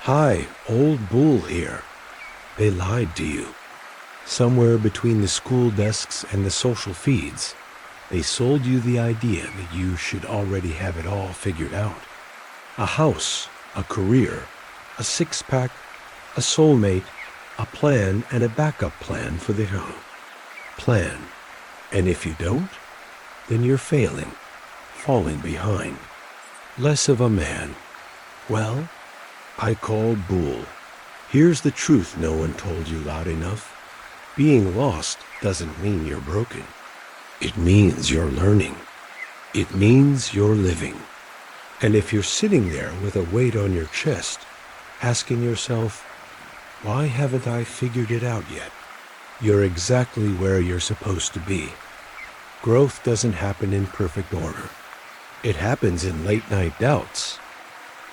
Hi, old bull here. They lied to you. Somewhere between the school desks and the social feeds, they sold you the idea that you should already have it all figured out. A house, a career, a six-pack, a soulmate, a plan, and a backup plan for the hero. Plan. And if you don't, then you're failing, falling behind. Less of a man. Well, I call bull. Here's the truth no one told you loud enough. Being lost doesn't mean you're broken. It means you're learning. It means you're living. And if you're sitting there with a weight on your chest, asking yourself, why haven't I figured it out yet? You're exactly where you're supposed to be. Growth doesn't happen in perfect order. It happens in late-night doubts,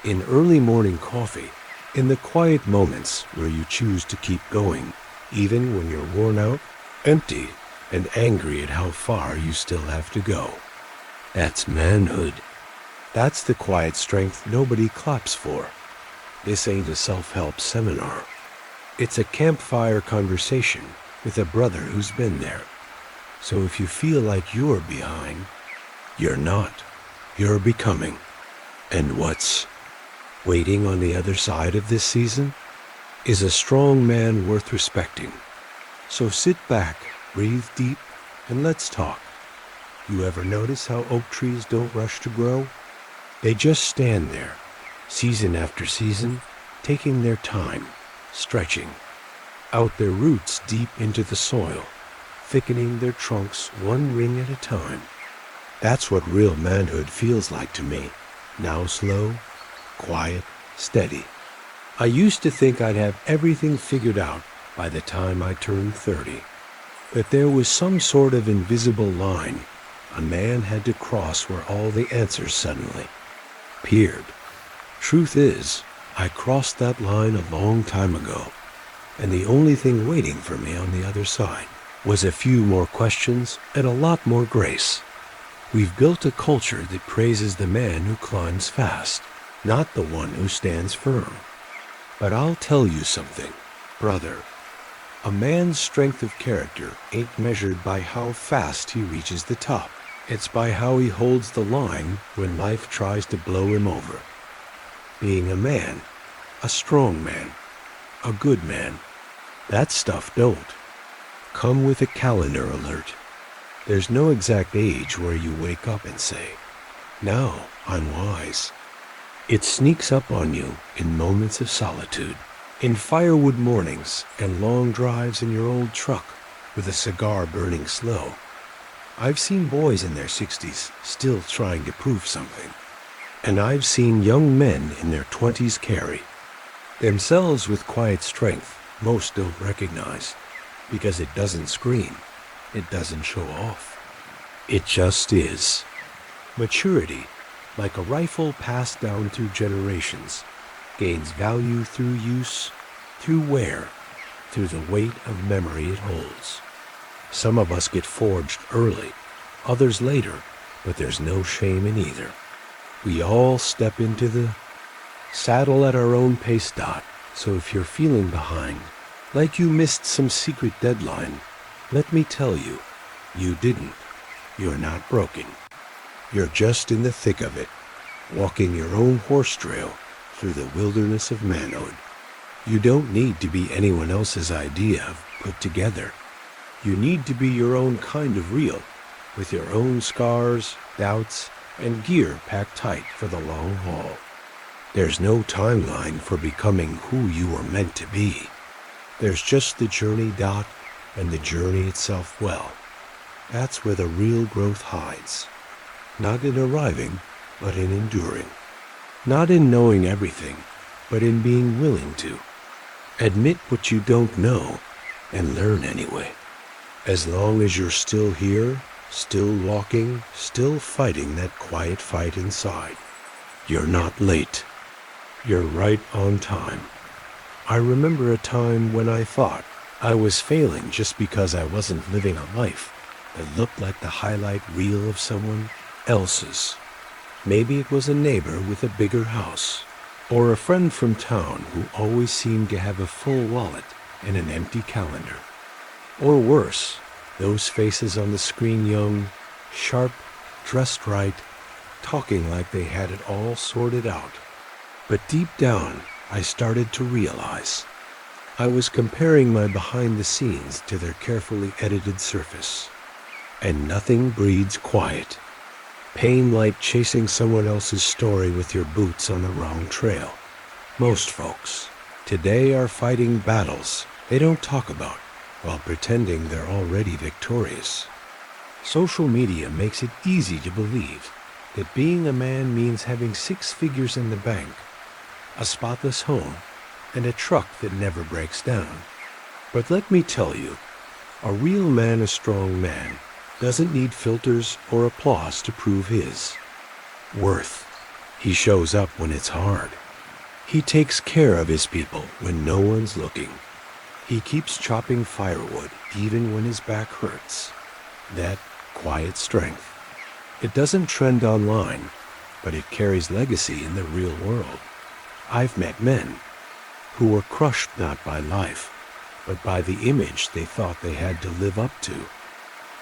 in early morning coffee, in the quiet moments where you choose to keep going, even when you're worn out, empty, and angry at how far you still have to go. That's manhood. That's the quiet strength nobody claps for. This ain't a self-help seminar. It's a campfire conversation with a brother who's been there. So if you feel like you're behind, you're not. You're becoming. And what's waiting on the other side of this season is a strong man worth respecting. So sit back, breathe deep, and let's talk. You ever notice how oak trees don't rush to grow? They just stand there, season after season, taking their time, stretching out their roots deep into the soil, thickening their trunks one ring at a time. That's what real manhood feels like to me. Now slow, quiet, steady. I used to think I'd have everything figured out by the time I turned 30. That there was some sort of invisible line a man had to cross where all the answers suddenly appeared. Truth is, I crossed that line a long time ago, and the only thing waiting for me on the other side was a few more questions and a lot more grace. We've built a culture that praises the man who climbs fast, not the one who stands firm. But I'll tell you something, brother. A man's strength of character ain't measured by how fast he reaches the top. It's by how he holds the line when life tries to blow him over. Being a man, a strong man, a good man, that stuff don't come with a calendar alert. There's no exact age where you wake up and say, now I'm wise. It sneaks up on you in moments of solitude, in firewood mornings and long drives in your old truck with a cigar burning slow. I've seen boys in their 60s still trying to prove something. And I've seen young men in their 20s carry themselves with quiet strength most don't recognize, because it doesn't scream, it doesn't show off. It just is. Maturity, like a rifle passed down through generations, gains value through use, through wear, through the weight of memory it holds. Some of us get forged early, others later, but there's no shame in either. We all step into the saddle at our own pace. So if you're feeling behind, like you missed some secret deadline, let me tell you, you didn't. You're not broken. You're just in the thick of it, walking your own horse trail through the wilderness of manhood. You don't need to be anyone else's idea of put together. You need to be your own kind of real, with your own scars, doubts, and gear packed tight for the long haul. There's no timeline for becoming who you were meant to be. There's just the journey, and the journey itself. Well, that's where the real growth hides. Not in arriving, but in enduring. Not in knowing everything, but in being willing to. Admit what you don't know, and learn anyway. As long as you're still here, still walking, still fighting that quiet fight inside, you're not late. You're right on time. I remember a time when I thought I was failing just because I wasn't living a life that looked like the highlight reel of someone else's. Maybe it was a neighbor with a bigger house, Or a friend from town who always seemed to have a full wallet and an empty calendar. Or worse, those faces on the screen, young, sharp, dressed right, talking like they had it all sorted out. But deep down, I started to realize I was comparing my behind the scenes to their carefully edited surface. And nothing breeds quiet. Pain like chasing someone else's story with your boots on the wrong trail. Most folks today are fighting battles they don't talk about while pretending they're already victorious. Social media makes it easy to believe that being a man means having 6 figures in the bank, a spotless home, and a truck that never breaks down. But let me tell you, a real man, a strong man, doesn't need filters or applause to prove his worth. He shows up when it's hard. He takes care of his people when no one's looking. He keeps chopping firewood even when his back hurts. That quiet strength. It doesn't trend online, but it carries legacy in the real world. I've met men who were crushed not by life, but by the image they thought they had to live up to.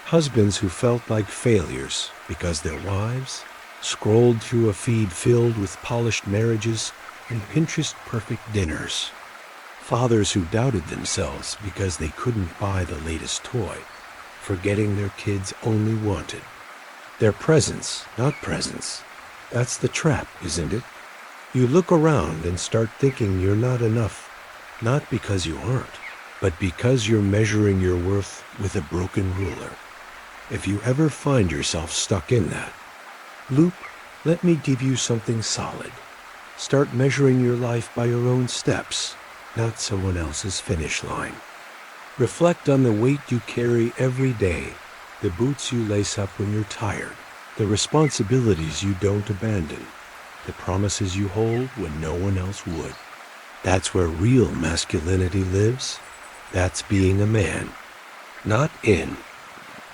Husbands who felt like failures because their wives scrolled through a feed filled with polished marriages and Pinterest-perfect dinners. Fathers who doubted themselves because they couldn't buy the latest toy, forgetting their kids only wanted their presence, not presence. That's the trap, isn't it? You look around and start thinking you're not enough, not because you aren't, but because you're measuring your worth with a broken ruler. If you ever find yourself stuck in that loop, let me give you something solid. Start measuring your life by your own steps, not someone else's finish line. Reflect on the weight you carry every day, the boots you lace up when you're tired, the responsibilities you don't abandon, the promises you hold when no one else would. That's where real masculinity lives. That's being a man, not in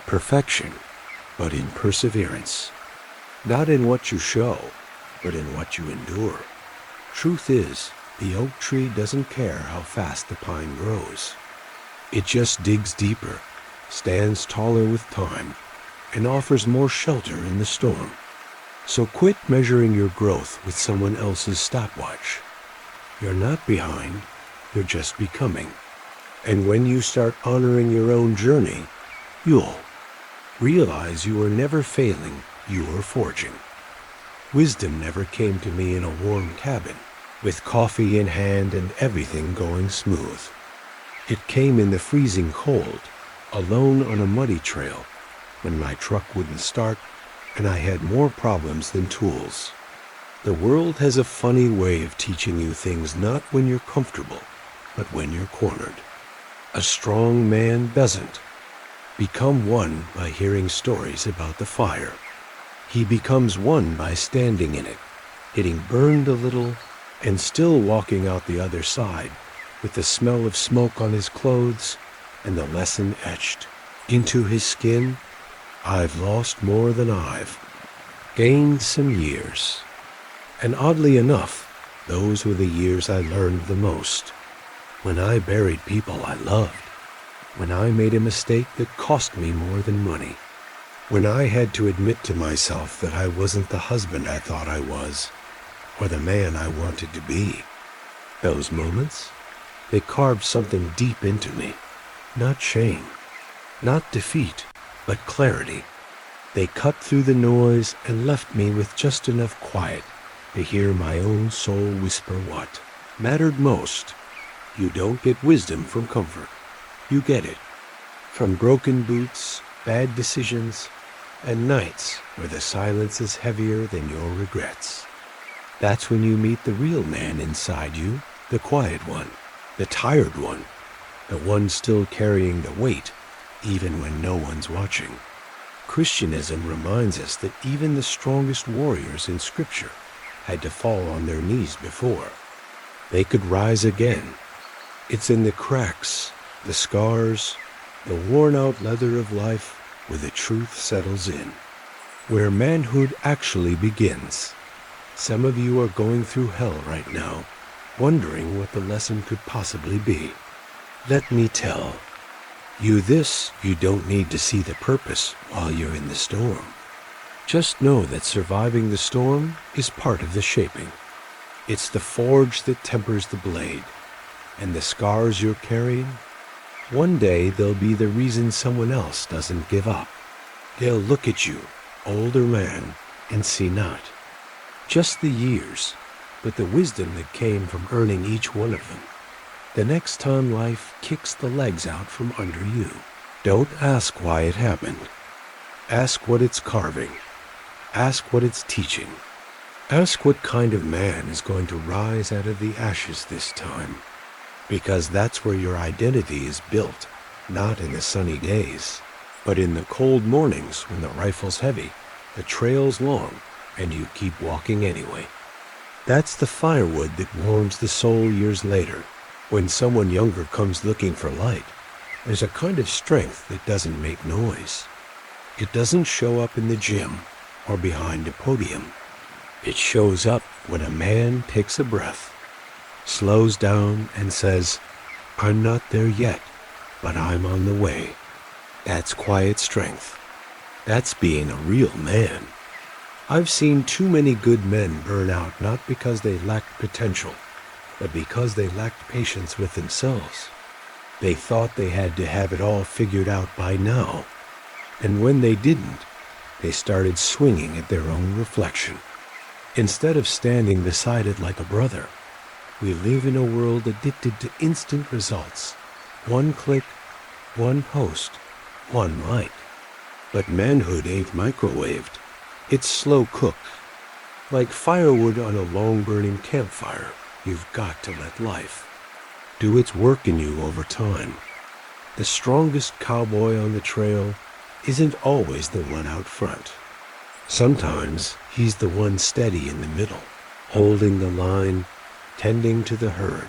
perfection, but in perseverance. Not in what you show, but in what you endure. Truth is, the oak tree doesn't care how fast the pine grows. It just digs deeper, stands taller with time, and offers more shelter in the storm. So quit measuring your growth with someone else's stopwatch. You're not behind, you're just becoming. And when you start honoring your own journey, you'll realize you were never failing, you were forging. Wisdom never came to me in a warm cabin, with coffee in hand and everything going smooth. It came in the freezing cold, alone on a muddy trail, when my truck wouldn't start and I had more problems than tools. The world has a funny way of teaching you things not when you're comfortable, but when you're cornered. A strong man doesn't become one by hearing stories about the fire. He becomes one by standing in it, getting burned a little, and still walking out the other side with the smell of smoke on his clothes and the lesson etched into his skin. I've lost more than I've gained some years. And oddly enough, those were the years I learned the most. When I buried people I loved. When I made a mistake that cost me more than money. When I had to admit to myself that I wasn't the husband I thought I was, or the man I wanted to be. Those moments, they carved something deep into me. Not shame, not defeat, but clarity. They cut through the noise and left me with just enough quiet to hear my own soul whisper what mattered most. You don't get wisdom from comfort. You get it from broken boots, bad decisions, and nights where the silence is heavier than your regrets. That's when you meet the real man inside you, the quiet one, the tired one, the one still carrying the weight, even when no one's watching. Christianism reminds us that even the strongest warriors in Scripture had to fall on their knees before. They could rise again. It's in the cracks, the scars, the worn-out leather of life where the truth settles in, where manhood actually begins. Some of you are going through hell right now, wondering what the lesson could possibly be. Let me tell you this: you don't need to see the purpose while you're in the storm. Just know that surviving the storm is part of the shaping. It's the forge that tempers the blade, and the scars you're carrying, one day they'll be the reason someone else doesn't give up. They'll look at you, older man, and see not just the years, but the wisdom that came from earning each one of them. The next time life kicks the legs out from under you, don't ask why it happened. Ask what it's carving. Ask what it's teaching. Ask what kind of man is going to rise out of the ashes this time. Because that's where your identity is built, not in the sunny days, but in the cold mornings when the rifle's heavy, the trail's long, and you keep walking anyway. That's the firewood that warms the soul years later. When someone younger comes looking for light, there's a kind of strength that doesn't make noise. It doesn't show up in the gym or behind a podium. It shows up when a man takes a breath, slows down, and says, "I'm not there yet, but I'm on the way." That's quiet strength. That's being a real man. I've seen too many good men burn out not because they lacked potential, but because they lacked patience with themselves. They thought they had to have it all figured out by now, and when they didn't, they started swinging at their own reflection. Instead of standing beside it like a brother, we live in a world addicted to instant results. One click, one post, one like. But manhood ain't microwaved. It's slow cooked. Like firewood on a long-burning campfire, you've got to let life do its work in you over time. The strongest cowboy on the trail isn't always the one out front. Sometimes he's the one steady in the middle, holding the line, tending to the herd,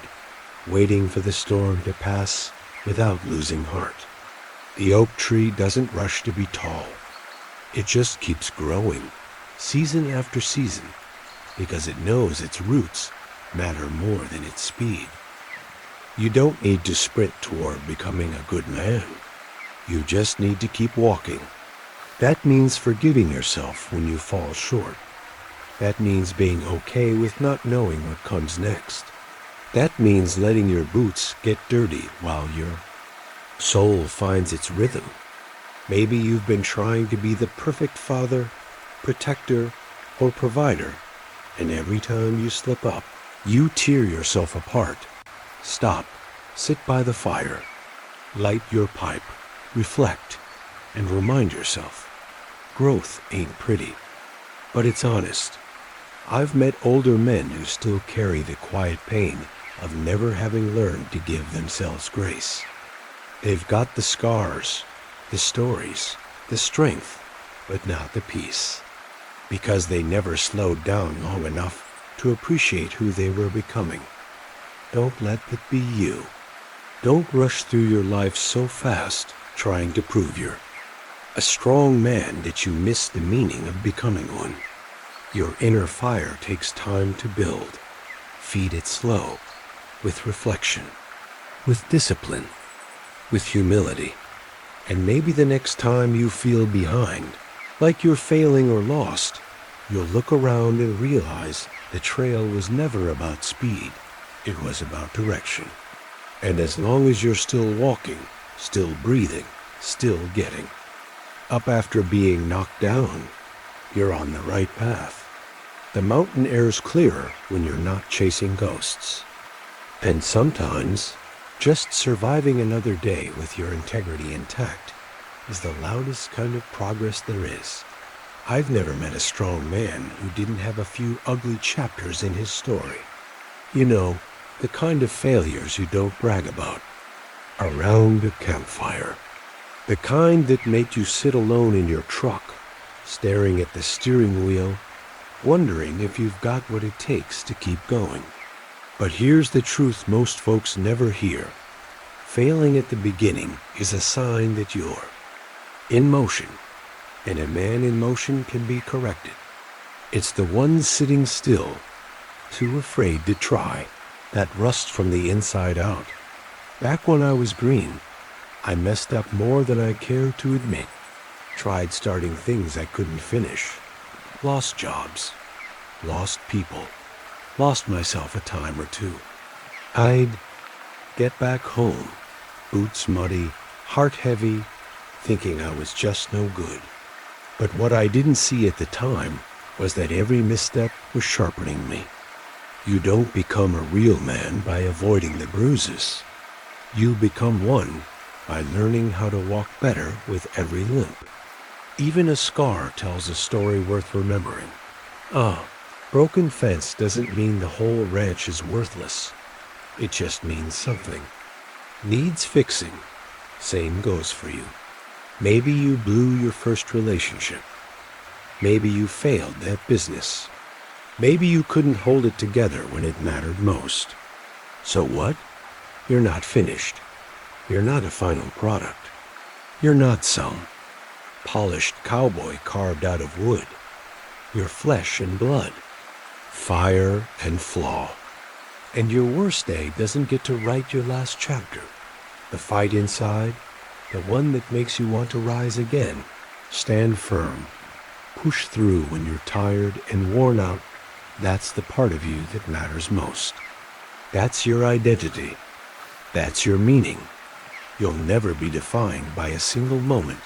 waiting for the storm to pass without losing heart. The oak tree doesn't rush to be tall. It just keeps growing, season after season, because it knows its roots matter more than its speed. You don't need to sprint toward becoming a good man. You just need to keep walking. That means forgiving yourself when you fall short. That means being okay with not knowing what comes next. That means letting your boots get dirty while your soul finds its rhythm. Maybe you've been trying to be the perfect father, protector, or provider, and every time you slip up, you tear yourself apart. Stop, sit by the fire, light your pipe, reflect, and remind yourself, growth ain't pretty, but it's honest. I've met older men who still carry the quiet pain of never having learned to give themselves grace. They've got the scars, the stories, the strength, but not the peace, because they never slowed down long enough to appreciate who they were becoming. Don't let that be you. Don't rush through your life so fast trying to prove you're a strong man that you miss the meaning of becoming one. Your inner fire takes time to build. Feed it slow, with reflection, with discipline, with humility. And maybe the next time you feel behind, like you're failing or lost, you'll look around and realize the trail was never about speed. It was about direction. And as long as you're still walking, still breathing, still getting up after being knocked down, you're on the right path. The mountain air's clearer when you're not chasing ghosts. And sometimes, just surviving another day with your integrity intact is the loudest kind of progress there is. I've never met a strong man who didn't have a few ugly chapters in his story. You know, the kind of failures you don't brag about. Around a campfire. The kind that made you sit alone in your truck, staring at the steering wheel, wondering if you've got what it takes to keep going. But here's the truth most folks never hear. Failing at the beginning is a sign that you're in motion, and a man in motion can be corrected. It's the ones sitting still, too afraid to try, that rust from the inside out. Back when I was green, I messed up more than I care to admit. Tried starting things I couldn't finish. Lost jobs. Lost people. Lost myself a time or two. I'd get back home, boots muddy, heart heavy, thinking I was just no good. But what I didn't see at the time was that every misstep was sharpening me. You don't become a real man by avoiding the bruises. You become one by learning how to walk better with every limp. Even a scar tells a story worth remembering. Broken fence doesn't mean the whole ranch is worthless. It just means something. Needs fixing. Same goes for you. Maybe you blew your first relationship. Maybe you failed that business. Maybe you couldn't hold it together when it mattered most. So what? You're not finished. You're not a final product. You're not some polished cowboy carved out of wood. You're flesh and blood, fire and flaw. And your worst day doesn't get to write your last chapter. The fight inside, the one that makes you want to rise again. Stand firm. Push through when you're tired and worn out. That's the part of you that matters most. That's your identity. That's your meaning. You'll never be defined by a single moment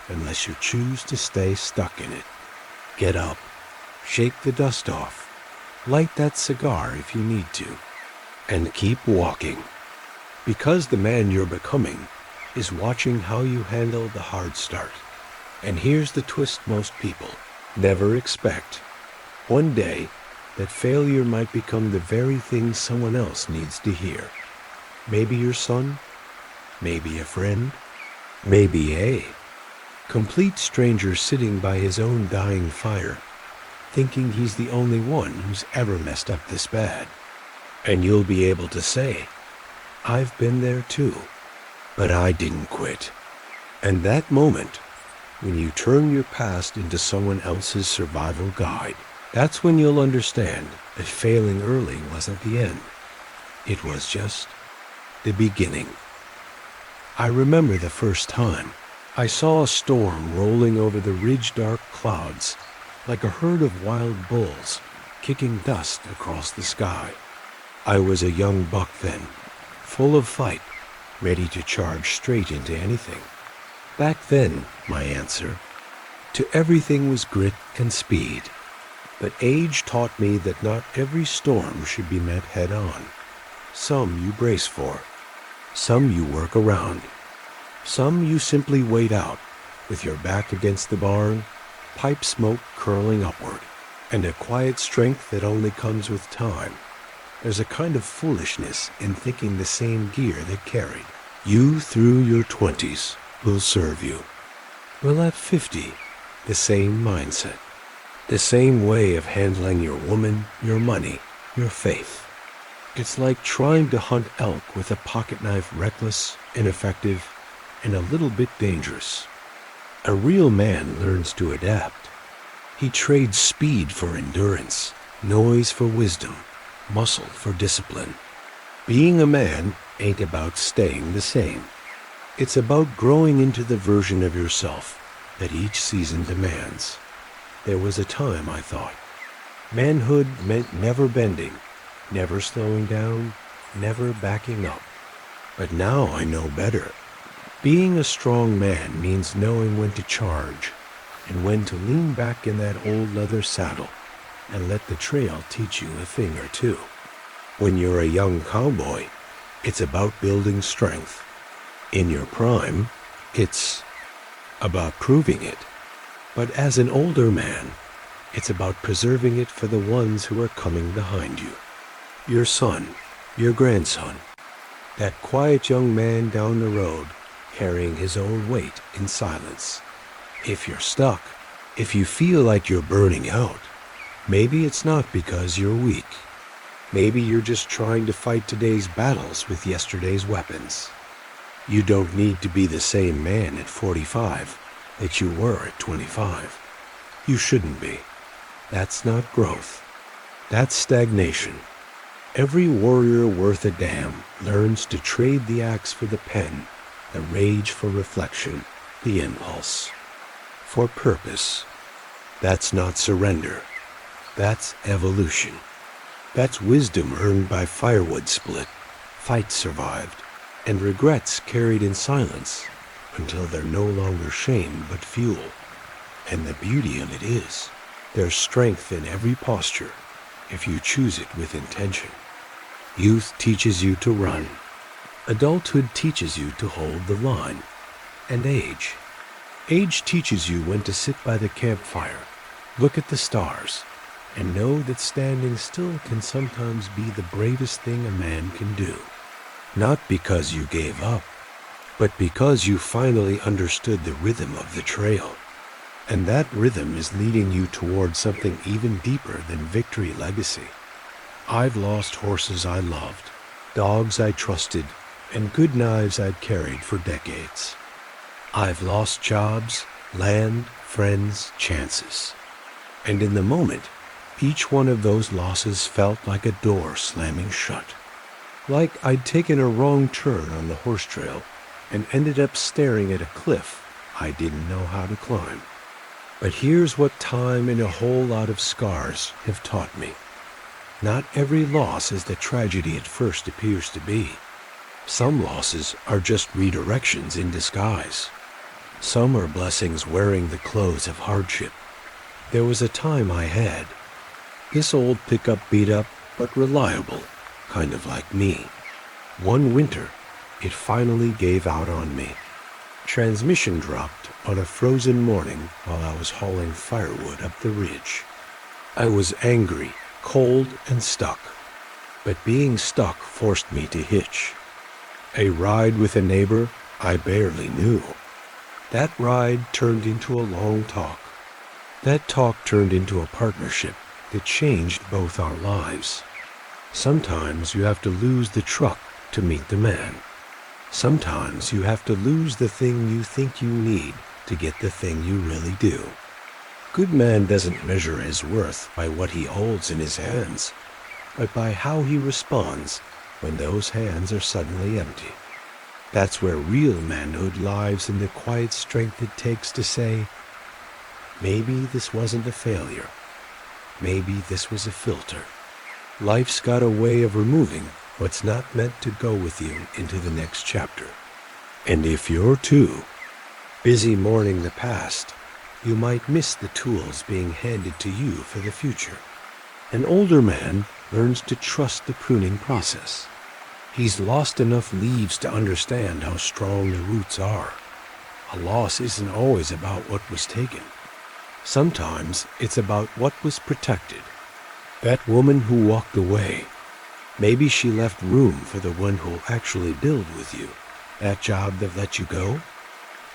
unless you choose to stay stuck in it. Get up. Shake the dust off. Light that cigar if you need to. And keep walking. Because the man you're becoming is watching how you handle the hard start. And here's the twist most people never expect. One day, that failure might become the very thing someone else needs to hear. Maybe your son, maybe a friend, maybe a complete stranger sitting by his own dying fire, thinking he's the only one who's ever messed up this bad. And you'll be able to say, I've been there too, but I didn't quit. And that moment, when you turn your past into someone else's survival guide, that's when you'll understand that failing early wasn't the end. It was just the beginning. I remember the first time I saw a storm rolling over the ridge-dark clouds like a herd of wild bulls kicking dust across the sky. I was a young buck then, full of fight, ready to charge straight into anything. Back then, my answer to everything was grit and speed. But age taught me that not every storm should be met head-on. Some you brace for. Some you work around. Some you simply wait out, with your back against the barn, pipe smoke curling upward, and a quiet strength that only comes with time. There's a kind of foolishness in thinking the same gear that carried you through your 20s will serve you. Well, at 50, the same mindset. The same way of handling your woman, your money, your faith. It's like trying to hunt elk with a pocket knife, reckless, ineffective, and a little bit dangerous. A real man learns to adapt. He trades speed for endurance, noise for wisdom, muscle for discipline. Being a man ain't about staying the same. It's about growing into the version of yourself that each season demands. There was a time I thought manhood meant never bending, never slowing down, never backing up. But now I know better. Being a strong man means knowing when to charge and when to lean back in that old leather saddle and let the trail teach you a thing or two. When you're a young cowboy, it's about building strength. In your prime, it's about proving it. But as an older man, it's about preserving it for the ones who are coming behind you. Your son, your grandson, that quiet young man down the road carrying his own weight in silence. If you're stuck, if you feel like you're burning out, maybe it's not because you're weak. Maybe you're just trying to fight today's battles with yesterday's weapons. You don't need to be the same man at 45 that you were at 25. You shouldn't be. That's not growth. That's stagnation. Every warrior worth a damn learns to trade the axe for the pen, the rage for reflection, the impulse for purpose. That's not surrender. That's evolution. That's wisdom earned by firewood split, fights survived, and regrets carried in silence until they're no longer shame but fuel. And the beauty of it is, there's strength in every posture if you choose it with intention. Youth teaches you to run. Adulthood teaches you to hold the line. And age teaches you when to sit by the campfire, look at the stars, and know that standing still can sometimes be the bravest thing a man can do. Not because you gave up, but because you finally understood the rhythm of the trail. And that rhythm is leading you towards something even deeper than victory legacy. I've lost horses I loved, dogs I trusted, and good knives I'd carried for decades. I've lost jobs, land, friends, chances. And in the moment, each one of those losses felt like a door slamming shut. Like I'd taken a wrong turn on the horse trail and ended up staring at a cliff I didn't know how to climb. But here's what time and a whole lot of scars have taught me. Not every loss is the tragedy it first appears to be. Some losses are just redirections in disguise. Some are blessings wearing the clothes of hardship. There was a time I had. This old pickup beat up, but reliable, kind of like me. One winter, it finally gave out on me. Transmission dropped on a frozen morning while I was hauling firewood up the ridge. I was angry, cold, and stuck. But being stuck forced me to hitch. A ride with a neighbor I barely knew. That ride turned into a long talk. That talk turned into a partnership that changed both our lives. Sometimes you have to lose the truck to meet the man. Sometimes you have to lose the thing you think you need to get the thing you really do. Good man doesn't measure his worth by what he holds in his hands, but by how he responds when those hands are suddenly empty. That's where real manhood lies, in the quiet strength it takes to say, maybe this wasn't a failure. Maybe this was a filter. Life's got a way of removing what's not meant to go with you into the next chapter. And if you're too busy mourning the past, you might miss the tools being handed to you for the future. An older man learns to trust the pruning process. He's lost enough leaves to understand how strong the roots are. A loss isn't always about what was taken. Sometimes it's about what was protected. That woman who walked away, maybe she left room for the one who'll actually build with you. That job that let you go,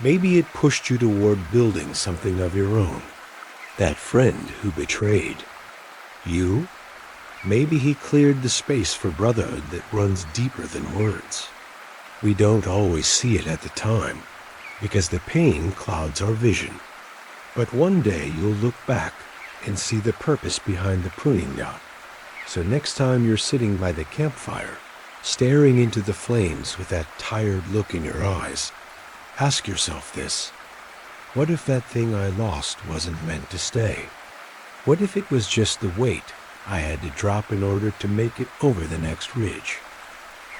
maybe it pushed you toward building something of your own. That friend who betrayed you, maybe he cleared the space for brotherhood that runs deeper than words. We don't always see it at the time, because the pain clouds our vision. But one day you'll look back and see the purpose behind the pruning knot. So next time you're sitting by the campfire, staring into the flames with that tired look in your eyes, ask yourself this: what if that thing I lost wasn't meant to stay? What if it was just the weight I had to drop in order to make it over the next ridge?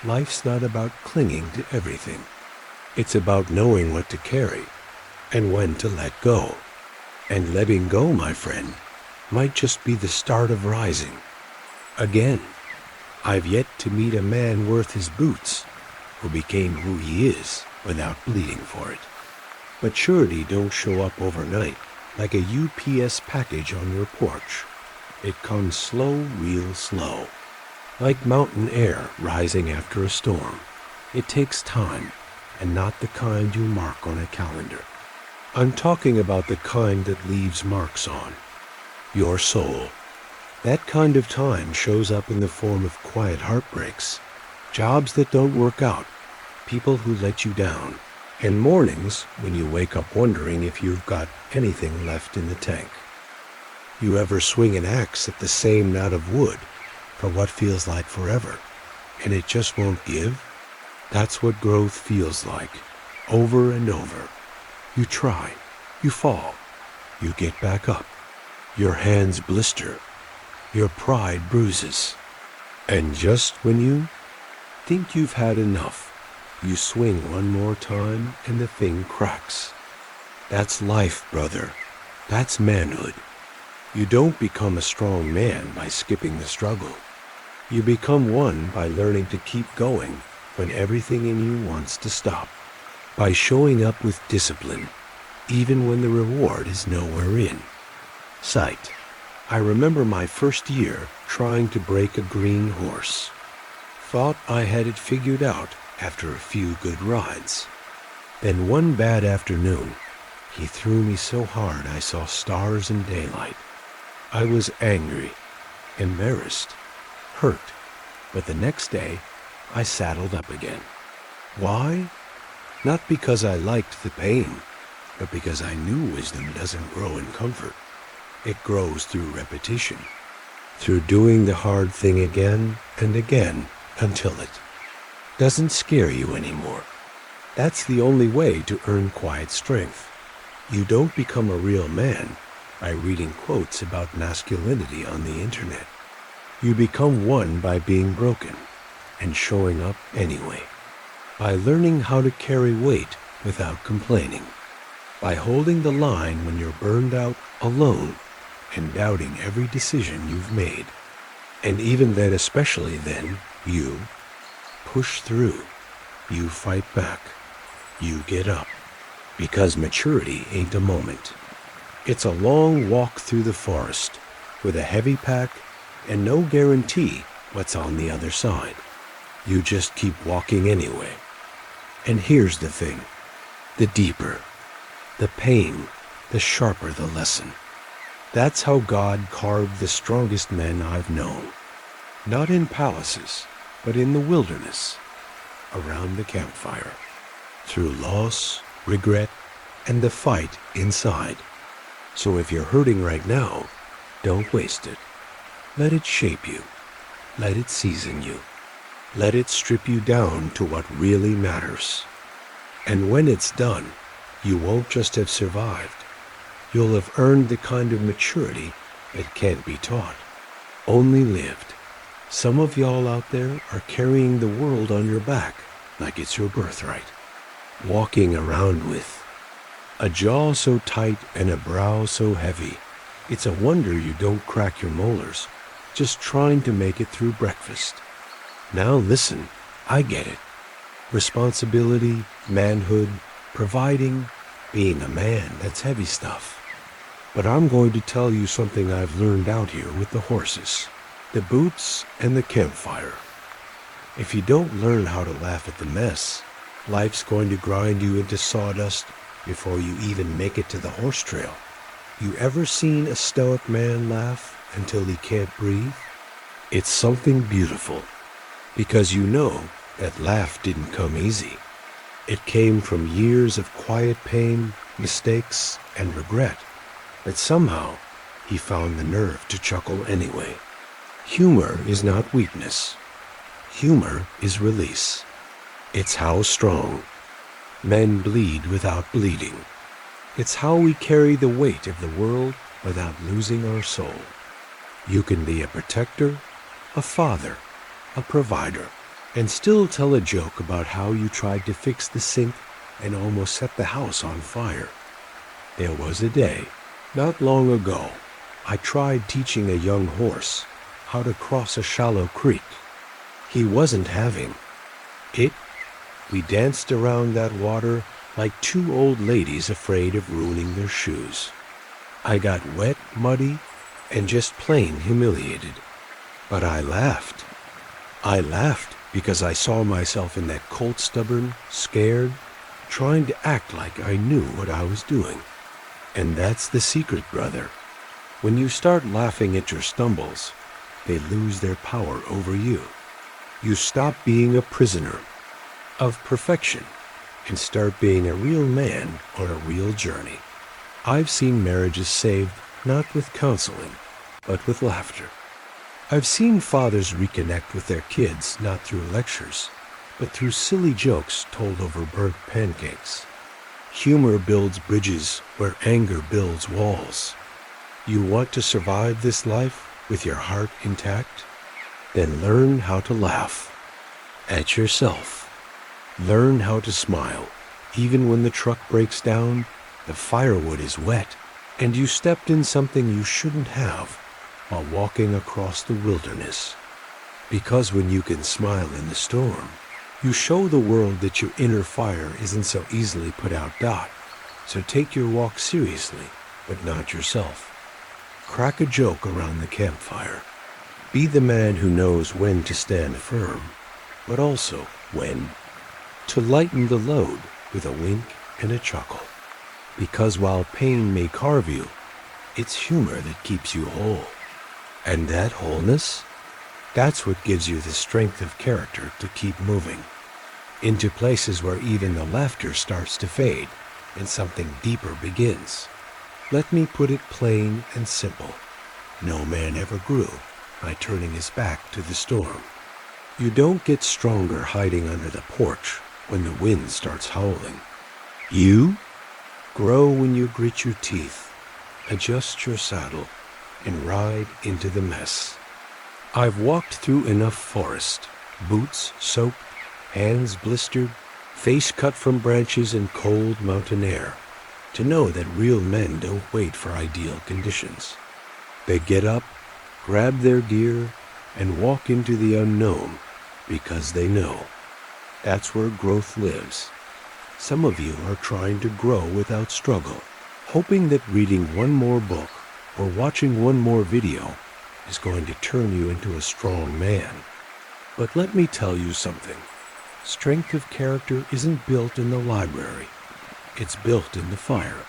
Life's not about clinging to everything. It's about knowing what to carry and when to let go. And letting go, my friend, might just be the start of rising. Again, I've yet to meet a man worth his boots who became who he is without bleeding for it. Maturity don't show up overnight like a UPS package on your porch. It comes slow, real slow. Like mountain air rising after a storm. It takes time, and not the kind you mark on a calendar. I'm talking about the kind that leaves marks on your soul. That kind of time shows up in the form of quiet heartbreaks, jobs that don't work out, people who let you down, and mornings when you wake up wondering if you've got anything left in the tank. You ever swing an axe at the same knot of wood for what feels like forever, and it just won't give? That's what growth feels like, over and over. You try, you fall, you get back up. Your hands blister, your pride bruises. And just when you think you've had enough, you swing one more time and the thing cracks. That's life, brother. That's manhood. You don't become a strong man by skipping the struggle. You become one by learning to keep going when everything in you wants to stop. By showing up with discipline, even when the reward is nowhere in sight. I remember my first year trying to break a green horse. Thought I had it figured out after a few good rides. Then one bad afternoon, he threw me so hard I saw stars in daylight. I was angry, embarrassed, hurt, but the next day I saddled up again. Why? Not because I liked the pain, but because I knew wisdom doesn't grow in comfort. It grows through repetition, through doing the hard thing again and again until it doesn't scare you anymore. That's the only way to earn quiet strength. You don't become a real man by reading quotes about masculinity on the internet. You become one by being broken and showing up anyway. By learning how to carry weight without complaining. By holding the line when you're burned out alone and doubting every decision you've made. And even then, especially then, you push through. You fight back. You get up. Because maturity ain't a moment. It's a long walk through the forest with a heavy pack and no guarantee what's on the other side. You just keep walking anyway. And here's the thing. The deeper the pain, the sharper the lesson. That's how God carved the strongest men I've known. Not in palaces, but in the wilderness, around the campfire. Through loss, regret, and the fight inside. So if you're hurting right now, don't waste it. Let it shape you. Let it season you. Let it strip you down to what really matters. And when it's done, you won't just have survived. You'll have earned the kind of maturity that can't be taught, only lived. Some of y'all out there are carrying the world on your back like it's your birthright. Walking around with a jaw so tight and a brow so heavy, it's a wonder you don't crack your molars, just trying to make it through breakfast. Now listen, I get it. Responsibility, manhood, providing, being a man, that's heavy stuff. But I'm going to tell you something I've learned out here with the horses, the boots, and the campfire. If you don't learn how to laugh at the mess, life's going to grind you into sawdust before you even make it to the horse trail. You ever seen a stoic man laugh until he can't breathe? It's something beautiful, because you know that laugh didn't come easy. It came from years of quiet pain, mistakes, and regret. But somehow, he found the nerve to chuckle anyway. Humor is not weakness. Humor is release. It's how strong men bleed without bleeding. It's how we carry the weight of the world without losing our soul. You can be a protector, a father, a provider, and still tell a joke about how you tried to fix the sink and almost set the house on fire. There was a day, not long ago, I tried teaching a young horse how to cross a shallow creek. He wasn't having it. We danced around that water like two old ladies afraid of ruining their shoes. I got wet, muddy, and just plain humiliated. But I laughed. I laughed because I saw myself in that colt stubborn, scared, trying to act like I knew what I was doing. And that's the secret, brother. When you start laughing at your stumbles, they lose their power over you. You stop being a prisoner of perfection and start being a real man on a real journey. I've seen marriages saved not with counseling, but with laughter. I've seen fathers reconnect with their kids not through lectures, but through silly jokes told over burnt pancakes. Humor builds bridges where anger builds walls. You want to survive this life with your heart intact? Then learn how to laugh at yourself. Learn how to smile, even when the truck breaks down, the firewood is wet, and you stepped in something you shouldn't have while walking across the wilderness. Because when you can smile in the storm, you show the world that your inner fire isn't so easily put out. So take your walk seriously, but not yourself. Crack a joke around the campfire. Be the man who knows when to stand firm, but also when to lighten the load with a wink and a chuckle. Because while pain may carve you, it's humor that keeps you whole. And that wholeness, that's what gives you the strength of character to keep moving into places where even the laughter starts to fade and something deeper begins. Let me put it plain and simple. No man ever grew by turning his back to the storm. You don't get stronger hiding under the porch when the wind starts howling. You grow when you grit your teeth, adjust your saddle, and ride into the mess. I've walked through enough forest, boots soaked, hands blistered, face cut from branches and cold mountain air, to know that real men don't wait for ideal conditions. They get up, grab their gear, and walk into the unknown because they know that's where growth lives. Some of you are trying to grow without struggle, hoping that reading one more book or watching one more video is going to turn you into a strong man. But let me tell you something. Strength of character isn't built in the library. It's built in the fire.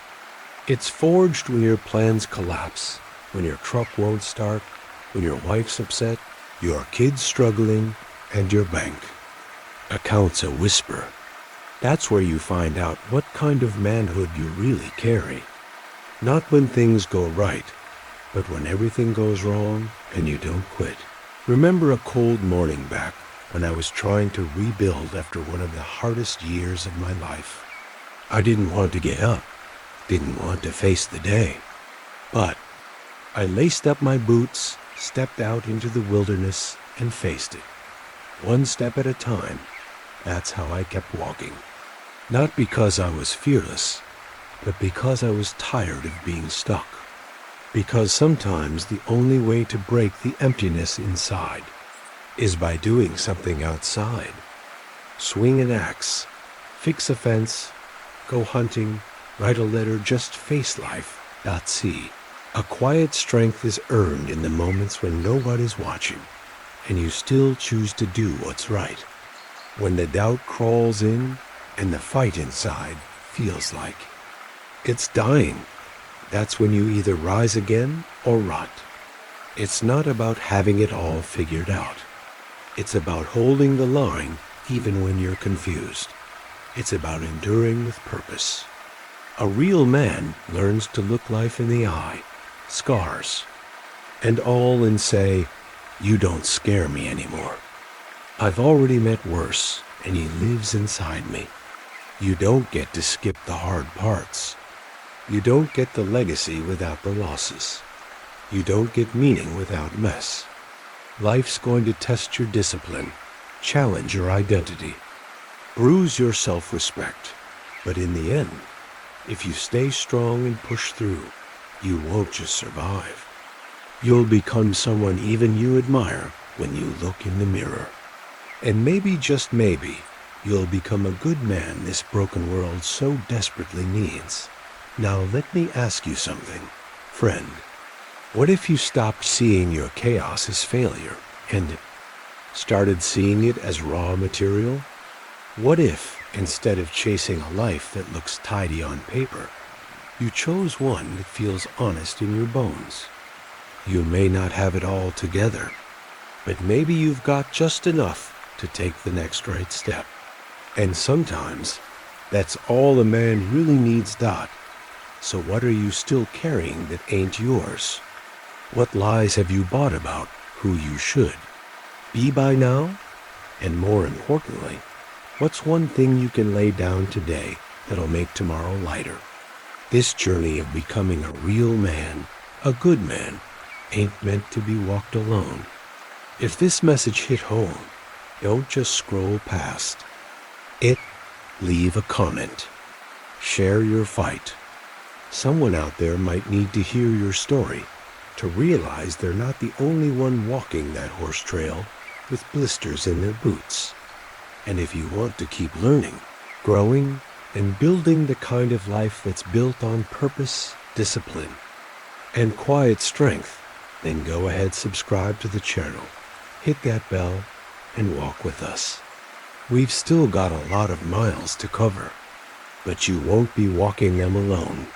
It's forged when your plans collapse, when your truck won't start, when your wife's upset, your kids struggling, and your bank account's a whisper. That's where you find out what kind of manhood you really carry. Not when things go right, but when everything goes wrong and you don't quit. Remember a cold morning back when I was trying to rebuild after one of the hardest years of my life. I didn't want to get up, didn't want to face the day. But I laced up my boots, stepped out into the wilderness, and faced it. One step at a time. That's how I kept walking. Not because I was fearless, but because I was tired of being stuck. Because sometimes the only way to break the emptiness inside is by doing something outside. Swing an axe, fix a fence, go hunting, write a letter, just face life. See, a quiet strength is earned in the moments when nobody's watching, and you still choose to do what's right. When the doubt crawls in, and the fight inside feels like it's dying, that's when you either rise again or rot. It's not about having it all figured out. It's about holding the line even when you're confused. It's about enduring with purpose. A real man learns to look life in the eye, scars, and all, and say, "You don't scare me anymore. I've already met worse, and he lives inside me." You don't get to skip the hard parts. You don't get the legacy without the losses. You don't get meaning without mess. Life's going to test your discipline, challenge your identity, bruise your self-respect. But in the end, if you stay strong and push through, you won't just survive. You'll become someone even you admire when you look in the mirror. And maybe, just maybe, you'll become a good man this broken world so desperately needs. Now let me ask you something, friend. What if you stopped seeing your chaos as failure and started seeing it as raw material? What if, instead of chasing a life that looks tidy on paper, you chose one that feels honest in your bones? You may not have it all together, but maybe you've got just enough to take the next right step. And sometimes, that's all a man really needs. So what are you still carrying that ain't yours? What lies have you bought about who you should be by now? And more importantly, what's one thing you can lay down today that'll make tomorrow lighter? This journey of becoming a real man, a good man, ain't meant to be walked alone. If this message hit home, don't just scroll past it. Leave a comment. Share your fight. Someone out there might need to hear your story to realize they're not the only one walking that horse trail with blisters in their boots. And if you want to keep learning, growing, and building the kind of life that's built on purpose, discipline, and quiet strength, then go ahead, subscribe to the channel, hit that bell, and walk with us. We've still got a lot of miles to cover, but you won't be walking them alone.